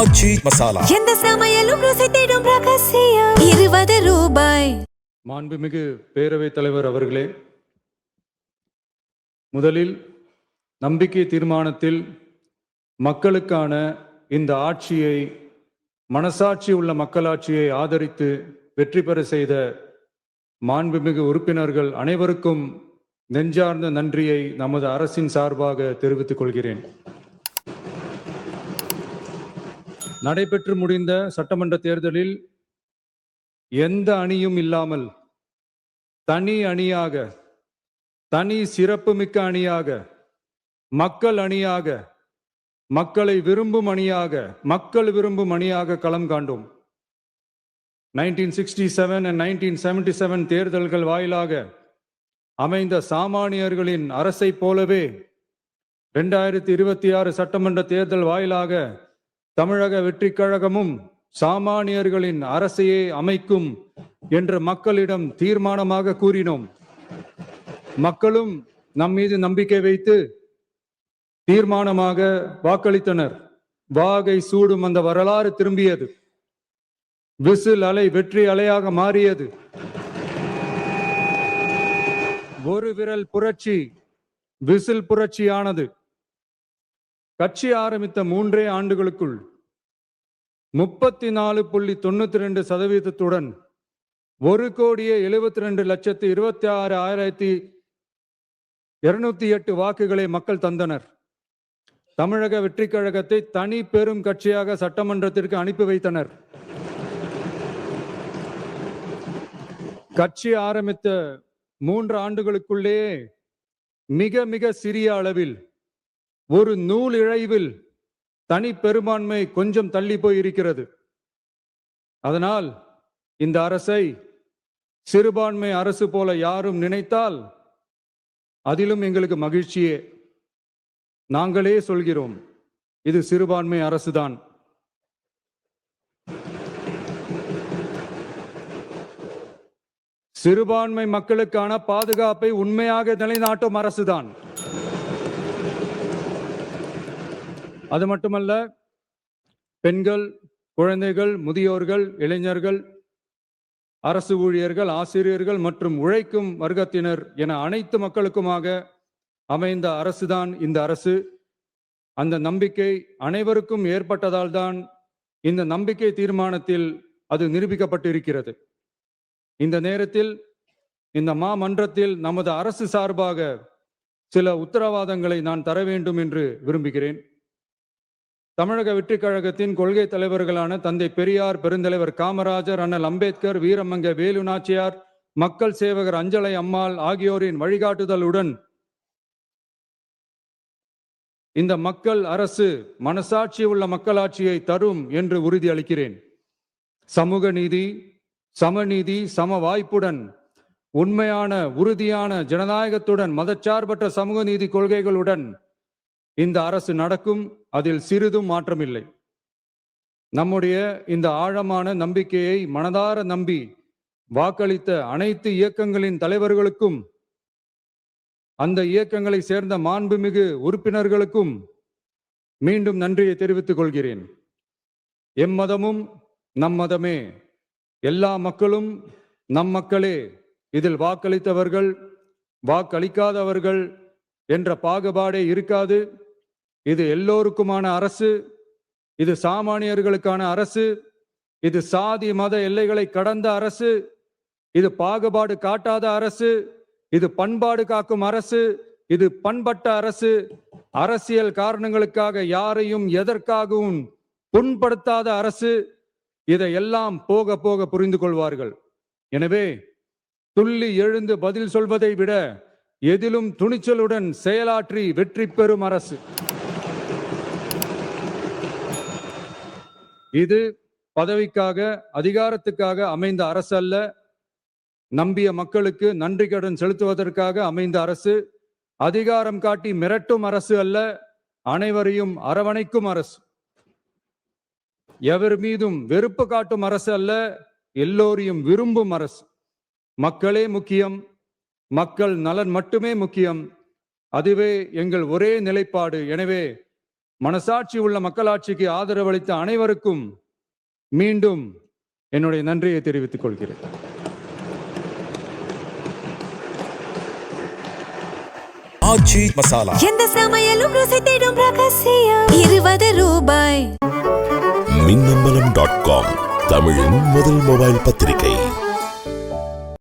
ஆச்சி மசாலா. எந்த சமையலும் ருசி தேடும் ரகசியம். 20 ரூபாய். மாண்புமிகு பேரவைத் தலைவர் அவர்களே, முதலில் நம்பிக்கை தீர்மானத்தில் மக்களுக்கான இந்த ஆட்சியை, மனசாட்சி உள்ள மக்களாட்சியை ஆதரித்து வெற்றி பெற செய்த மாண்புமிகு உறுப்பினர்கள் அனைவருக்கும் நெஞ்சார்ந்த நன்றியை நமது அரசின் சார்பாக தெரிவித்துக் கொள்கிறேன். நடைபெற்று முடிந்த சட்டமன்ற தேர்தலில் எந்த அணியும் இல்லாமல் தனி அணியாக, தனி சிறப்புமிக்க அணியாக, மக்கள் அணியாக, மக்களை விரும்பும் அணியாக, மக்கள் விரும்பும் அணியாக களம் காண்டோம். 1967 and 1977 தேர்தல்கள் வாயிலாக அமைந்த சாமானியர்களின் அரசை போலவே 2026 சட்டமன்ற தேர்தல் வாயிலாக தமிழக வெற்றிக் கழகமும் சாமானியர்களின் அரசையே அமைக்கும் என்று மக்களிடம் தீர்மானமாக கூறினோம். மக்களும் நம் மீது நம்பிக்கை வைத்து தீர்மானமாக வாக்களித்தனர். வாகை சூடும் அந்த வரலாறு திரும்பியது. விசில் அலை வெற்றி அலையாக மாறியது. ஒரு விரல் புரட்சி விசில் புரட்சியானது. கட்சி ஆரம்பித்த 3 ஆண்டுகளுக்குள் 34.92% 1,72,26,208 வாக்குகளை மக்கள் தந்தனர். தமிழக வெற்றிக் கழகத்தை தனி பெரும் கட்சியாக சட்டமன்றத்திற்கு அனுப்பி வைத்தனர். கட்சி ஆரம்பித்த 3 ஆண்டுகளுக்குள்ளேயே மிக மிக சிறிய அளவில், ஒரு நூல் இழைவில் தனி பெரும்பான்மை கொஞ்சம் தள்ளி போயிருக்கிறது. அதனால் இந்த அரசை சிறுபான்மை அரசு போல யாரும் நினைத்தால் அதிலும் எங்களுக்கு மகிழ்ச்சியே. நாங்களே சொல்கிறோம், இது சிறுபான்மை அரசுதான். சிறுபான்மை மக்களுக்கான பாதுகாப்பை உண்மையாக நிலைநாட்டும் அரசுதான். அது மட்டுமல்ல, பெண்கள், குழந்தைகள், முதியோர்கள், இளைஞர்கள், அரசு ஊழியர்கள், ஆசிரியர்கள் மற்றும் உழைக்கும் வர்க்கத்தினர் என அனைத்து மக்களுக்குமாக அமைந்த அரசுதான் இந்த அரசு. அந்த நம்பிக்கை அனைவருக்கும் ஏற்பட்டதால் தான் இந்த நம்பிக்கை தீர்மானத்தில் அது நிரூபிக்கப்பட்டிருக்கிறது. இந்த நேரத்தில் இந்த மாமன்றத்தில் நமது அரசு சார்பாக சில உத்தரவாதங்களை நான் தர வேண்டும் என்று விரும்புகிறேன். தமிழக வெற்றிக் கழகத்தின் கொள்கை தலைவர்களான தந்தை பெரியார், பெருந்தலைவர் காமராஜர், அண்ணல் அம்பேத்கர், வீரமங்க வேலு நாச்சியார், மக்கள் சேவகர் அஞ்சலை அம்மாள் ஆகியோரின் வழிகாட்டுதலுடன் இந்த மக்கள் அரசு மனசாட்சி உள்ள மக்களாட்சியை தரும் என்று உறுதியளிக்கிறேன். சமூக நீதி, சமநீதி, சம வாய்ப்புடன், உண்மையான உறுதியான ஜனநாயகத்துடன், மதச்சார்பற்ற சமூக நீதி கொள்கைகளுடன் இந்த அரசு நடக்கும். அதில் சிறிதும் மாற்றமில்லை. நம்முடைய இந்த ஆழமான நம்பிக்கையை மனதார நம்பி வாக்களித்த அனைத்து இயக்கங்களின் தலைவர்களுக்கும், அந்த இயக்கங்களை சேர்ந்த மாண்புமிகு உறுப்பினர்களுக்கும் மீண்டும் நன்றியை தெரிவித்துக் கொள்கிறேன். எம்மதமும் நம் மதமே, எல்லா மக்களும் நம் மக்களே, இதில் வாக்களித்தவர்கள், வாக்களிக்காதவர்கள் என்ற பாகுபாடே இருக்காது. இது எல்லோருக்குமான அரசு. இது சாமானியர்களுக்கான அரசு. இது சாதி மத எல்லைகளை கடந்த அரசு. இது பாகுபாடு காட்டாத அரசு. இது பண்பாடு காக்கும் அரசு. இது பண்பட்ட அரசு. அரசியல் காரணங்களுக்காக யாரையும் எதற்காகவும் புண்படுத்தாத அரசு. இதையெல்லாம் போக போக புரிந்து கொள்வார்கள். எனவே துள்ளி எழுந்து பதில் சொல்வதை விட எதிலும் துணிச்சலுடன் செயலாற்றி வெற்றி பெறும் அரசு இது. பதவிக்காக, அதிகாரத்துக்காக அமைந்த அரசு அல்ல. நம்பிய மக்களுக்கு நன்றி கடன் செலுத்துவதற்காக அமைந்த அரசு. அதிகாரம் காட்டி மிரட்டும் அரசு அல்ல, அனைவரையும் அரவணைக்கும் அரசு. எவர் மீதும் வெறுப்பு காட்டும் அரசு அல்ல, எல்லோரையும் விரும்பும் அரசு. மக்களே முக்கியம், மக்கள் நலன் மட்டுமே முக்கியம். அதுவே எங்கள் ஒரே நிலைப்பாடு. எனவே மனசாட்சி உள்ள மக்களாட்சிக்கு ஆதரவளித்த அனைவருக்கும் மீண்டும் என்னுடைய நன்றியை தெரிவித்துக் கொள்கிறேன். ஆச்சி மசாலா எந்த சமையலும் ருசி தேடும் ரகசியம் 20 ரூபாய். மின்னம்பலம்.com தமிழின் முதல் மொபைல் பத்திரிகை.